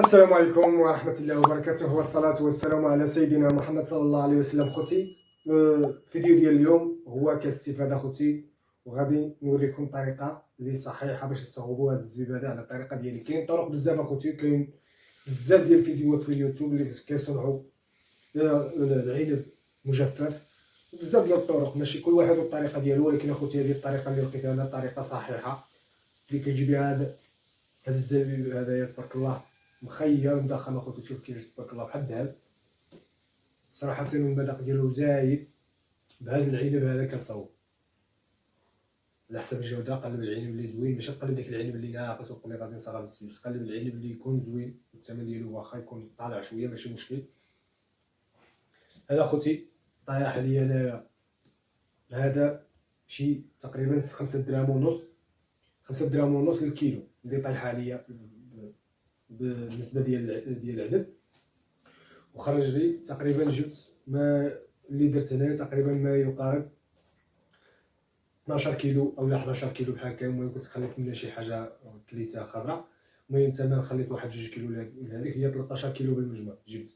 السلام عليكم ورحمة الله وبركاته، والصلاة والسلام على سيدنا محمد صلى الله عليه وسلم. خوتي، الفيديو ديال اليوم هو كاستفادة خوتي، وغادي نوريكم طريقة اللي صحيحة باش تصوبوا هاد الزبيب هذا على الطريقة ديالي. كاين طرق بزاف اخوتي، كاين بزاف ديال الفيديوهات في اليوتيوب اللي كيصنعوا العنب مجفف، بزاف ديال الطرق، ماشي كل واحد والطريقة ديالو، ولكن اخوتي هذه الطريقة اللي لقيتها انا طريقة صحيحة اللي كيجي بها هاد الزبيب هذايا تبارك الله مخير مدخل اخوتي. شوف كيف تبارك الله بحال الذهب صراحه، المذاق ديالو زايد. بهذا العنب هذا كنصاوب على حسب الجوده. قلب العنب اللي زوين، ماشي تقلب داك العنب اللي ناقص وتقول لي غادي نصغر بزاف، قلب العنب اللي يكون زوين والثمن ديالو واخا يكون طالع شويه ماشي مشكل. هذا اخوتي طايح لي انايا، هذا شي تقريبا 5 دراهم ونص، 5 دراهم ونص للكيلو اللي طايحه ليا بالنسبه ديال العنب. وخرج لي تقريبا جبت ما اللي درت هنايا تقريبا ما يقارب 12 كيلو او 11 كيلو بحال هكا. المهم كنت خليت منها شي حاجه كليتها خضراء، المهم الثمن خليت واحد 2 كيلو لهذيك، هي 13 كيلو بالمجموع جبت.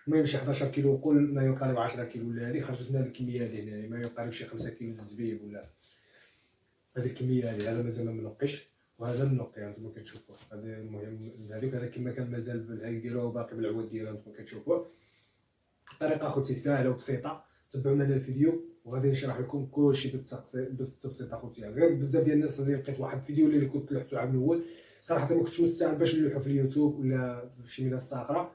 المهم شي 11 كيلو قول ما يقارب 10 كيلو لهذه، خرجت لنا الكميه هذه هنا ما يقارب شي 5 كيلو الزبيب ولا هذه الكميه هذه. هذا مازال ما منقيش وهذا منقي هانتوما كتشوفوا. هذا المهم هذيك، هذا كما كان مازال بالهاي ديالو وباقي بالعواد ديالو هانتوما كتشوفوا. الطريقه اخوتي سهله وبسيطه، تبعوا معنا الفيديو وغادي نشرح لكم كلشي بالتبسيط اخوتي. غير بزاف ديال الناس اللي لقيت واحد الفيديو اللي كنت لوحتو عام الاول صراحه ما كنتش مستعد باش نلوحو في اليوتيوب ولا في شي منصه اخرى،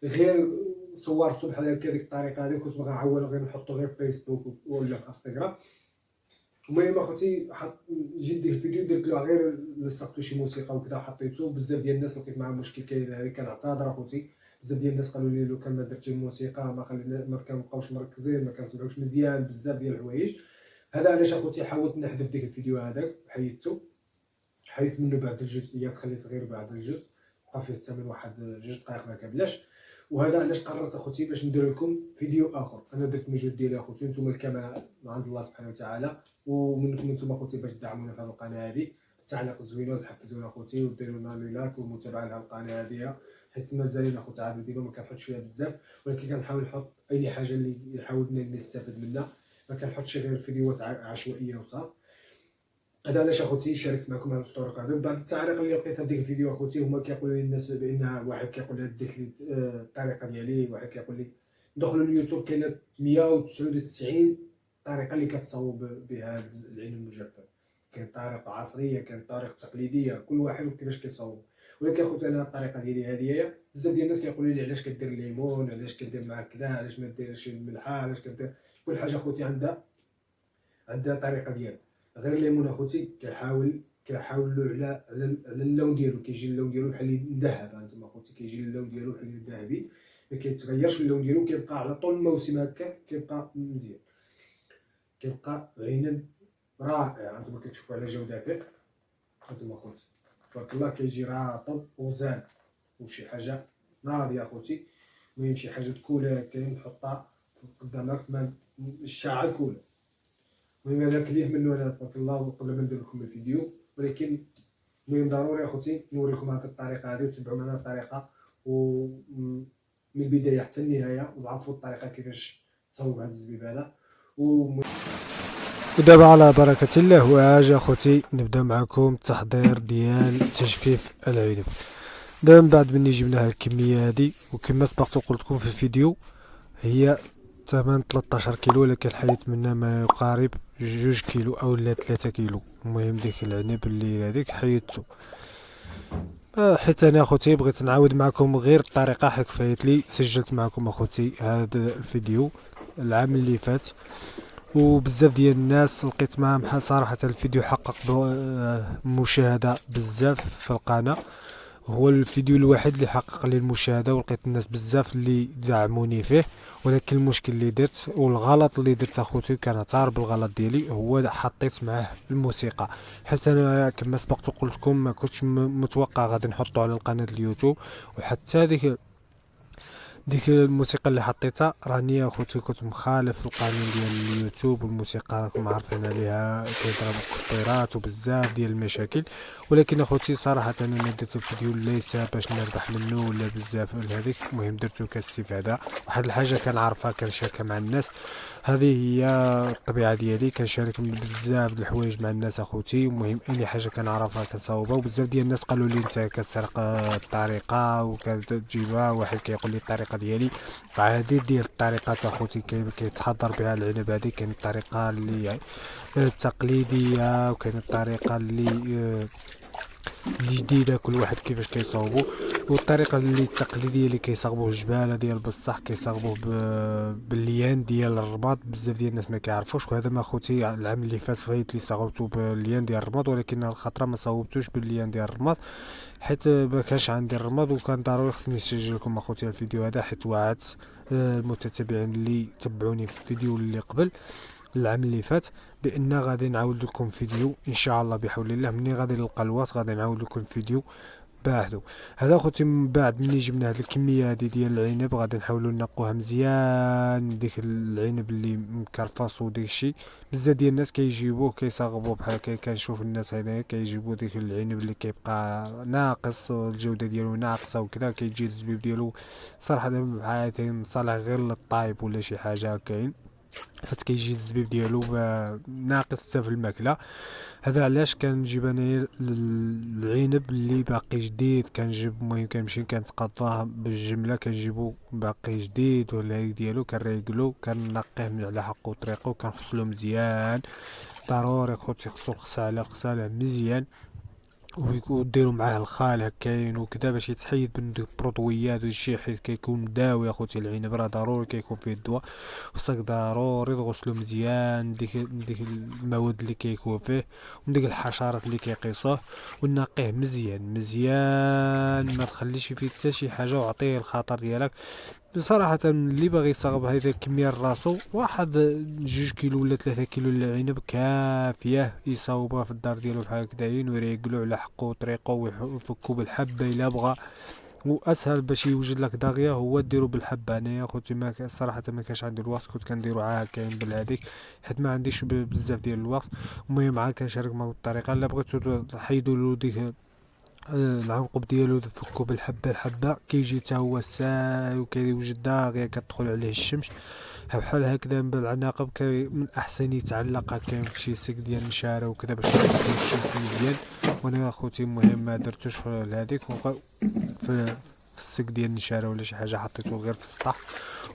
غير صورته بحال هكا ديك الطريقه هذه، كنت باغي نعاون غير نحطو غير في فيسبوك ولا في انستغرام. المهم اخوتي جيت ديك الفيديو درت له غير لصقتو شي موسيقى وكذا وحطيتو. بزاف ديال الناس لقيت معاهم مشكل كاين هذه، كنعتذر اخوتي. بزاف ديال الناس قالوا لي لو كان ما درتي الموسيقى ما خلينا ما كنبقاوش مركزين، ما كنسمعوش مزيان، بزاف ديال الحوايج. هذا علاش اخوتي حاولت نحذف ديك الفيديو هذاك وحيدته، حيدت منه بعض الجزئيات، خليت غير بعض الجزء بقى فيه الثمن واحد 2 دقائق ما كاملاش. وهذا علاش قررت اخوتي باش ندير لكم فيديو اخر. انا درت المجهود ديالي اخوتي، نتوما الكاميرا من عند الله سبحانه وتعالى، ومنكم نتوما اخوتي باش تدعمونا في هذه القناه هذه. التعليق الزوينه وتحفزونا اخوتي وديروا لنا لايك والمتابعه لهذه القناه هذه، حيت مازالين اخوتي عاد ديما ما كنحطش فيها بزاف، ولكن كنحاول نحط اي حاجه اللي يحاولنا نستافد منها، ما كنحطش غير فيديوهات عشوائيه وصافي. هذا علاش اخوتي شاركت معكم هذه الطرق هذه. بعض التعاليق اللي لقيت هذيك الفيديو اخوتي هما كيقولوا لي الناس بان واحد كيقول لي ديت لي الطريقه ديالي، واحد كيقول لي دخلوا اليوتيوب كاينه 199 طريقه اللي كتصاوب بها العنب المجفف. كاين طريقه عصريه، كاين طريقه تقليديه، كل واحد وكيفاش كيصاوب. ولكن اخوتي انا الطريقه ديالي هذه هي. بزاف ديال الناس كيقولوا لي علاش كدير الليمون، علاش كدير معاه كذا، علاش ما ديرش الملحه، علاش كدير كل حاجه اخوتي عندها طريقه ديالها. غير الليمون اخوتي كيحاولوا على اللون ديالو، كيجي اللون ديالو بحال اللي مذهب. هانتوما اخوتي كيجي اللون ديالو بحال اللي ذهبي، ما كيتغيرش اللون ديالو، كيبقى على طول الموسم هكا، كيبقى مزيان، كيبقى عنب رائع. هانتوما كتشوفوا على جودته هانتوما اخوتي تبارك الله، كيجي رطب وزان وشي حاجه ناضيه اخوتي. المهم شي حاجه تكولا كاين نحطها قدامك ما الشاعه كولا. المهم هذا كليت منه انا تبارك الله قبل ما ندير لكم الفيديو، ولكن المهم ضروري اخوتي نوريكم هذه الطريقه هذه وتبعوا معنا الطريقه ومن البدايه حتى النهايه، وتعرفوا الطريقه كيفاش تصاوب هذا الزبيب هذا. ودابا على بركه الله واجا اخوتي نبدا معكم التحضير ديال تجفيف العنب. دابا من بعد مني جبنا هاد الكميه هادي، وكما سبقت قلت لكم في الفيديو هي ثمن 13 كيلو، ولكن حيدت منها ما يقارب 2 كيلو او لا 3 كيلو. المهم ديك العنب اللي هذيك حيدته، حيت انا اخوتي بغيت نعاود معكم غير الطريقه، حيت فايت لي سجلت معكم اخوتي هذا الفيديو العام اللي فات، وبزاف ديال الناس لقيت معهم صراحه الفيديو حقق مشاهده بزاف في القناه. هو الفيديو الوحيد اللي حقق لي المشاهده، ولقيت الناس بزاف اللي دعموني فيه. ولكن المشكل اللي درت والغلط اللي درت اخوتي، كنعترف بالغلط ديالي، هو حطيت معاه الموسيقى. حيت انا كما سبقت وقلت لكم ما كنتش متوقع غادي نحطو على القناه اليوتيوب، وحتى ديك الموسيقى اللي حطيتها راني اخوتي كنت مخالف القانون ديال اليوتيوب، والموسيقى راكم عارفين عليها كيضربوا كوبيرات وبزاف ديال المشاكل. ولكن اخوتي صراحه انا درت الفيديو ليس باش نربح منه ولا بزاف هذيك، المهم درتو كاستفاده، واحد الحاجه كنعرفها كنشاركها مع الناس. هذه هي الطبيعه ديالي، كنشارك بزاف د الحوايج مع الناس اخوتي. المهم اي حاجه كنعرفها كنصاوبها، وبزاف ديال الناس قالوا لي انت كتسرق الطريقه وكتجيبها. واحد كيقول لي الطريقه ديالي عديد ديال الطريقات اخوتي كيتحضر بها العنب هذه. كاين الطريقه اللي التقليديه، وكاين الطريقه اللي جديده، كل واحد كيفاش كيصاوبو. والطريقه اللي التقليديه اللي كيصاوبوه الجباله ديال بصح كيصاوبوه بالليان ديال الرماد. بزاف ديال الناس ما كيعرفوش، وهذا ما خوتي العام اللي فات فايت لي صاوبته بالليان ديال الرماد، ولكن الخطره ما صاوبتوش بالليان ديال الرماد حيت ما كانش عندي الرماد، وكان ضروري خصني نسجل لكم اخوتي الفيديو هذا، حيت وعدت المتتبعين اللي تبعوني في الفيديو اللي قبل العام اللي فات بان غادي نعاود لكم فيديو ان شاء الله بحول الله. مني غادي نلقى الوقت غادي نعاود لكم فيديو باهلو. هذا اخوتي من بعد مني جبنا هاد الكميه هادي ديال العنب غادي نحاولوا نقوها مزيان، ديك العنب اللي مكرفص وديك الشيء. بزاف ديال الناس كيجيبوه كيصاغبوه بحال هكا، كنشوف الناس هنايا كيجيبوا ديك العنب اللي كيبقى ناقص الجوده ديالو ناقصه وكذا، كيجي الزبيب ديالو صراحه عادي صالح غير للطايب ولا شي حاجه كاين، حيت كيجي الزبيب ديالو ناقص حتى في الماكله. هذا علاش كنجيب انايا العنب اللي باقي جديد كنجيب. المهم كنمشي كنتقاضاه بالجمله، كنجيبو باقي جديد والهيك ديالو كنريقلو كنقيه من على حقه وطريقه، كنغسلو مزيان. ضروري خوتي خصو الغساله مزيان، وديروا معاه الخال هكاين وكذا باش يتحيد من ديك البروطويات وداكشي، حيت كيكون داوي اخوتي العنب راه ضروري كيكون فيه الدواء. خصك ضروري تغسلو مزيان ديك المواد اللي كيكون فيه ومن ديك الحشرات اللي كيقيسوه، ونقيه مزيان ما تخليش فيه حتى شي حاجه، وعطيه الخطر ديالك. صراحة اللي باغي يصاغب هذه الكمية لراسو، واحد 2 كيلو ولا 3 كيلو العنب كافية يصاوبها في الدار ديالو بحال هكداين، ويريقلو على حقه وطريقه ويفكو بالحبة الا بغا. واسهل باش يوجد لك داغيه هو ديرو بالحبه. انايا خوتي ما صراحه ما كانش عندي الوقت، كنت كنديرو هكاين بالهذيك حيت ما عنديش بزاف ديال الوقت. المهم عاد كنشارك معكم الطريقه. الا بغيتو تحيدوا له ديك العنقب ديالو تفكو بالحبه الحبه، كيجي حتى هو ساي وكيوجد داغيه كتدخل عليه الشمس بحال هكذا بالعناقب. من احسن يتعلق هكا في شي سك ديال النشاره وكذا باش تدخل الشمس مزيان. وانا اخوتي المهم ما درتوش لهذيك في السك ديال النشاره ولا شي حاجه، حطيته غير في السطح.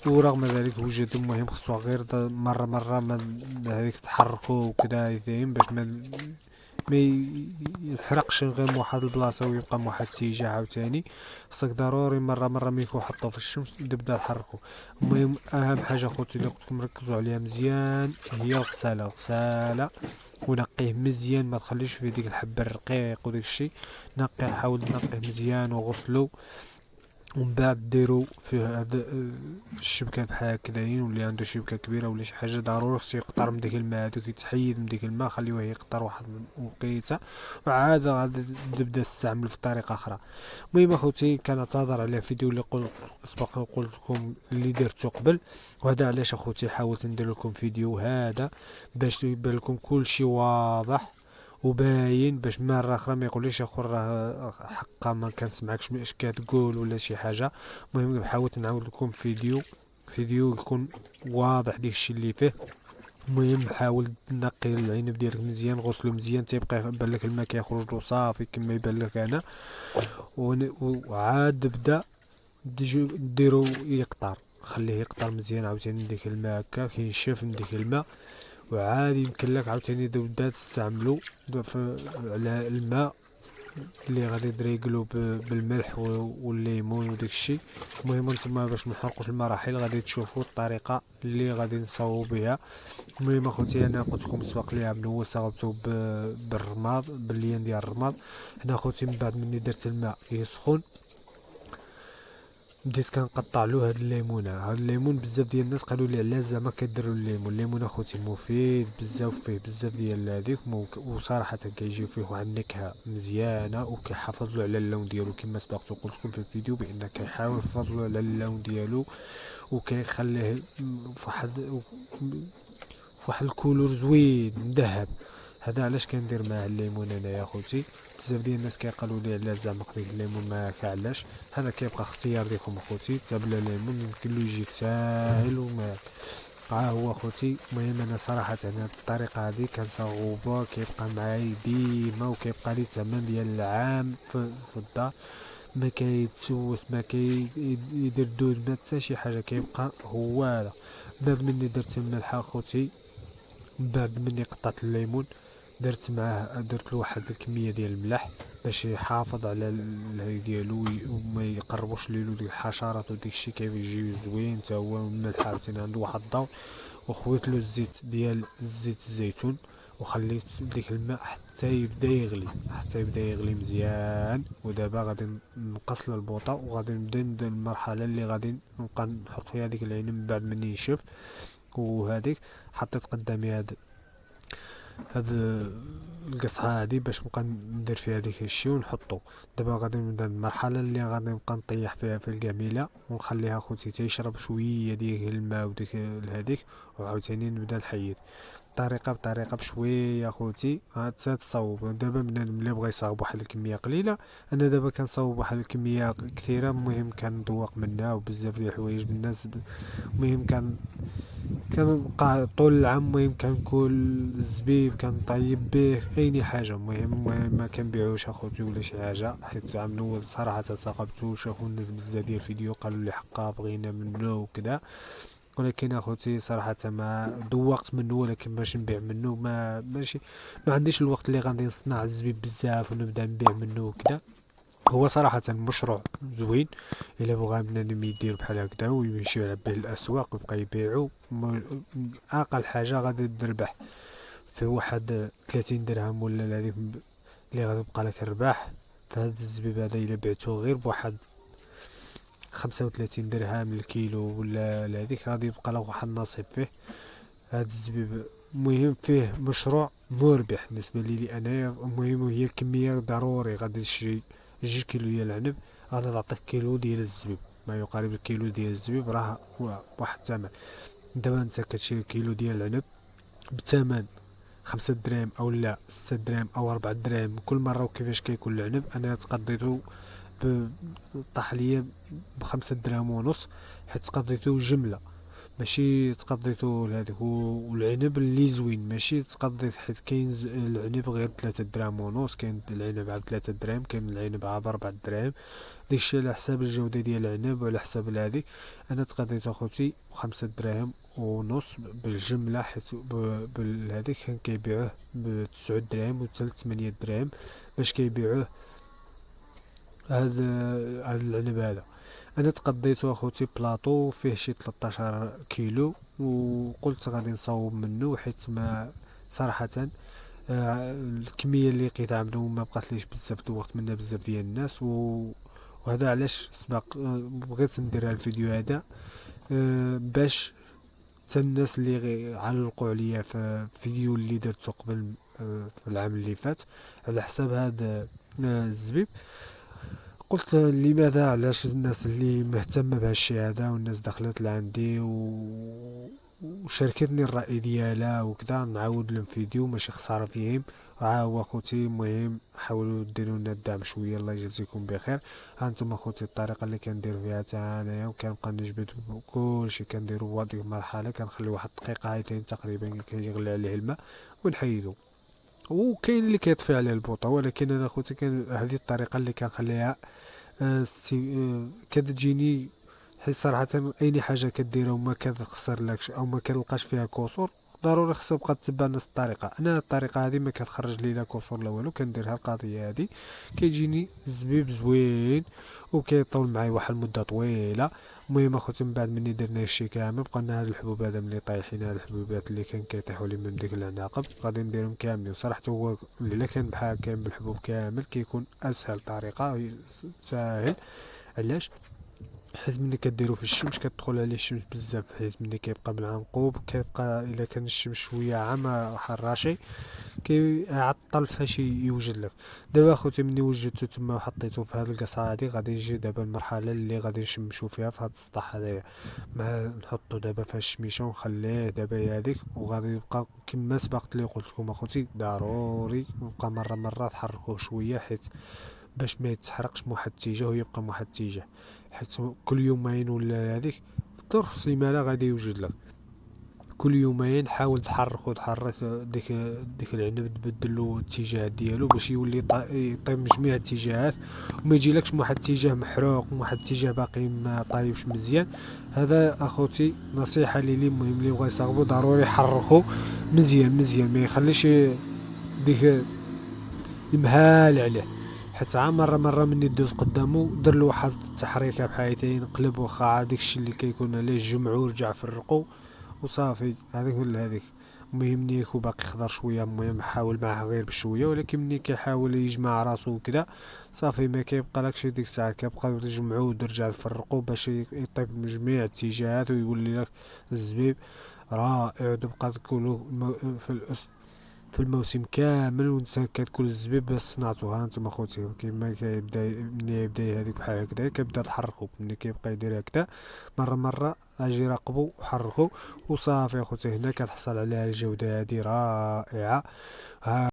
ورغم ذلك وجد المهم خصو غير مره ما هذيك تحركو وكذا فاهم، باش ما يحرقش غير من واحد البلاصه ويبقى من واحد الاتجاه عاوتاني. خصك ضروري مره ملي يكون حطو في الشمس تبدا تحركو. المهم اهم حاجه خوتي اللي قلت لكم ركزوا عليها مزيان هي الغساله ونقيه مزيان، ما تخليش فيه ديك الحبه الرقيق وداك الشيء. نقيه، حاول تنقيه مزيان وغسلو. ومن بعد ديرو في هاد الشبكه بحال هكذاين، واللي عنده شبكه كبيره ولا شي حاجه ضروري خصو يقطر من ديك الماء هذوك، يتحيد من ديك الماء خليوه يقطر واحد الوقيته، وعاد غادي تبدا تستعمل في طريقه اخرى. المهم اخوتي كنعتذر على الفيديو اللي سبق قلت لكم اللي درته قبل، وهذا علاش اخوتي حاولت ندير لكم فيديو هذا باش يبان لكم كل شيء واضح وباين، باش مرة اخرى ما يقوليش اخو راه حقا ما كنسمعكش اش كتقول ولا شي حاجه. المهم حاولت نعاود لكم فيديو يكون واضح ديك الشيء اللي فيه. المهم حاول تنقي العنب ديالك مزيان، غسلو مزيان تيبقى يبان لك الماء كيخرج له صافي كما يبان لك انا. وعاد بدا ديرو يقطر، خليه يقطر مزيان عاوتاني ديك الماء هكا كينشف من ديك الماء. وعاد يمكن لك عاوتاني تبدا تستعملو على الماء اللي غادي تريقلو بالملح والليمون وداك الشيء. المهم نتوما باش منحرقوش المراحل غادي تشوفوا الطريقه اللي غادي نصاوبو بها. المهم اخوتي انا قلت لكم سبق لي من هو صاوبته بالرماد ديال الرماد. هنا اخوتي من بعد مني درت الماء يسخن بديت كنقطع له هاد الليمونه. هاد الليمون بزاف ديال الناس قالوا لي علاش زعما كديروا الليمون اخوتي مفيد بزاف، فيه بزاف ديال هذيك وصراحه كيجيو فيه واحد النكهه مزيانه وكيحافظ له على اللون ديالو كما سبقت وقلت لكم في الفيديو بان كيحاول يحافظ له على اللون ديالو وكيخليه فواحد الكولور زوين مذهب. هذا علاش كندير معاه الليمون انا يا خوتي. بزاف ديال الناس كيقالوا لي علاش زعما خديت الليمون ما كعلاش. هذا كيبقى اختيار ديالكم اخوتي، حتى بلا ليمون يمكن له يجيك ساهل وما ها هو اخوتي. المهم انا صراحه انا الطريقه هذه كنصاوبها كيبقى معايا ديما وكيبقى لي ثمن ديال العام في الدار، ما كيتسوس ما كيدير دود ما حتى شي حاجه، كيبقى هو هذا. بعد مني درت الملح اخوتي، بعد مني قطعت الليمون درت له واحد الكميه ديال الملح باش يحافظ على الهي ديالو وما يقربوش ليلو ديك الحشرات وديك الشيء كيجي زوين حتى هو. الملح عاوتاني عنده واحد الضوء. وخويت له زيت الزيتون وخليت ديك الماء حتى يبدا يغلي مزيان. ودابا غادي نقص له البوطه وغادي نبدا المرحله اللي غادي نبقى نحط فيها ديك العنب من بعد مني يشف. وهذيك حطيت قدامي هاد القصعه هادي باش نبقى ندير فيها ديك الشيء ونحطو. دابا غادي نبدا المرحله اللي غادي نبقى نطيح فيها في القميله ونخليها خوتي تيشرب شويه ديال الماء وديك هذيك وعاوتاني نبدا نحيد بطريقه بشويه خوتي حتى تصاوب. دابا ملي بغا يصاوب واحد الكميه قليله، انا دابا كنصاوب واحد الكميه كثيره. المهم كندوق منها وبزاف ديال الحوايج بالناس. المهم كنبقى طول العام المهم كنكول الزبيب كنطيب به اي حاجه. المهم ما كنبيعوش اخوتي ولا شي حاجه، حيت عام الاول صراحه تصاقبت شافوا الناس بزاف ديال الفيديو قالوا لي حقا بغينا منه وكذا، ولكن اخوتي صراحه ما دوقت منه ولكن باش نبيع منه ما عنديش الوقت اللي غادي نصنع الزبيب بزاف ونبدا نبيع منه وكذا. هو صراحة مشروع زوين إلا بغا بنادم يدير بحال هكدا ويمشي به الأسواق ويبقى يبيعو. أقل حاجة غادي تربح في واحد 30 درهم ولا هذيك اللي غادي يبقى لك الرباح. فهاد الزبيب هذا إلا بعتو غير بواحد 35 درهم الكيلو ولا هذيك غادي يبقى لك واحد النصيب فيه. هاد الزبيب المهم فيه مشروع مربح بالنسبة لي أنايا. المهم هي الكمية ضروري غادي تشري 2 كيلو ديال العنب غادي تعطيك كيلو ديال الزبيب، ما يقارب الكيلو ديال الزبيب راه واحد الثمن. دابا انت كتشري كيلو ديال العنب بثمن 5 دراهم او لا 6 دراهم او 4 دراهم كل مره وكيفاش كيكون العنب. انا تقضيته طاح ليا ب5 دراهم ونص حيت تقضيته جمله ماشي تقضيتو لهذيك. والعنب اللي زوين ماشي تقضيت حيت كاين العنب غير 3 دراهم ونص، كاين العنب عا ب3 دراهم، كاين العنب عا ب4 دراهم. داكشي على حساب الجودة ديال العنب وعلى حساب هذيك. انا تقضيت اخوتي ب5 دراهم ونص بالجملة حيت هذيك كان كيبيعوه ب9 دراهم وحتى ل8 دراهم باش كيبيعوه هاد العنب هذا. انا تقضيته اخوتي بلاطو فيه شي 13 كيلو وقلت غادي نصاوب منه حيت ما صراحه الكميه اللي لقيتها منه ما بقاتليش بزاف دوقت منها بزاف ديال الناس وهذا علاش سبق بغيت ندير الفيديو هذا باش حتى الناس اللي علقوا عليا في الفيديو اللي درته قبل في العام اللي فات على حساب هذا الزبيب. قلت لماذا علاش الناس اللي مهتمه بهالشي هذا والناس دخلت لعندي وشاركتني الرأي ديالها وكذا نعاود لهم فيديو ماشي خساره فيهم. ها هو اخوتي المهم حاولوا ديروا لنا الدعم شويه الله يجزيكم بخير. ها انتم اخوتي الطريقه اللي كندير فيها حتى انايا وكنبقى نجبد كلشي كنديروا هذيك المرحله كنخلي واحد الدقيقه هايتين تقريبا كيغلي عليه الماء ونحيدو. وكاين اللي كيطفي عليه البوطه ولكن انا اخوتي كان هذه الطريقه اللي كنخليها كتجيني. حيت صراحه اي حاجه كديرها وما كتخسر لكش او ما كتلقاش فيها كسور ضروري خصك تبقى تتبع نفس الطريقه. انا الطريقه هذه ما كتخرج لي لا كسور لا والو كنديرها القضيه هذه كيجيني الزبيب زوين وكيطول معايا واحد المده طويله. المهم اخوتي من بعد مني درنا هادشي كامل بقينا هاد الحبوب هذا ملي طايحين هاد الحبوبات اللي كان كيطيحوا لي من ديك العناقب غادي نديرهم كاملين. صراحه هو الا كان بحال كان بالحبوب كامل كيكون اسهل طريقه ساهل. علاش حيت ملي كديرو في الشمس كتدخل عليه الشمس بزاف، حيت ملي كيبقى بالعنقوب كيبقى الا كان الشمس شويه عامه حراشي كيعطل فاش يوجد لك. دابا اخوتي ملي وجدتو تما وحطيتو في هاد القصعه هادي، غادي نجي دابا المرحله اللي غادي نشمشو فيها في هاد السطح هذايا، مع نحطو دابا فيها الشميشه ونخليه دابا هاديك، وغادي يبقى كما سبقت لي قلت لكم اخوتي ضروري نبقى مره تحركوه شويه، حيت باش ما يتحرقش من واحد الاتجاه ويبقى من واحد الاتجاه، حيت كل يومين ولا هذيك في ظرف سيمانه غادي يوجد لك. كل يومين حاول تحرك ديك العنب، تبدل له الاتجاه ديالو باش يولي يطيب من جميع الاتجاهات، وما يجيلكش من واحد الاتجاه محروق ومن واحد الاتجاه باقي ما طايبش مزيان. هذا اخوتي نصيحه لي المهم اللي بغا يصاوبو ضروري يحركو مزيان ما يخليش ديك يمهال عليه، حتى عا مرة مني دوز قدامو دير له واحد التحريكه بحال قلب، واخا عا داكشي اللي كيكون عليه جمعو ورجع فرقو وصافي. هذيك ولا هذيك، المهم ملي يكون باقي خضر شويه المهم حاول معاه غير بشويه، ولكن ملي كيحاول يجمع راسو وكذا صافي ما كيبقى لكش ديك الساعه، كيبقى تجمعو وترجع تفرقو باش يطيب من جميع الاتجاهات ويولي لك الزبيب رائع، وتبقى تاكلو في الموسم كامل وانت كتكون الزبيب بس صنعتو. ها انتم اخوتي كيما كيبدا ملي يبدا هذيك بحال هكذا كيبدا تحركو، ملي كيبقى يدير هكذا مره اجي راقبو وحركو وصافي اخوتي، هنا كتحصل على الجوده هذه رائعه. ها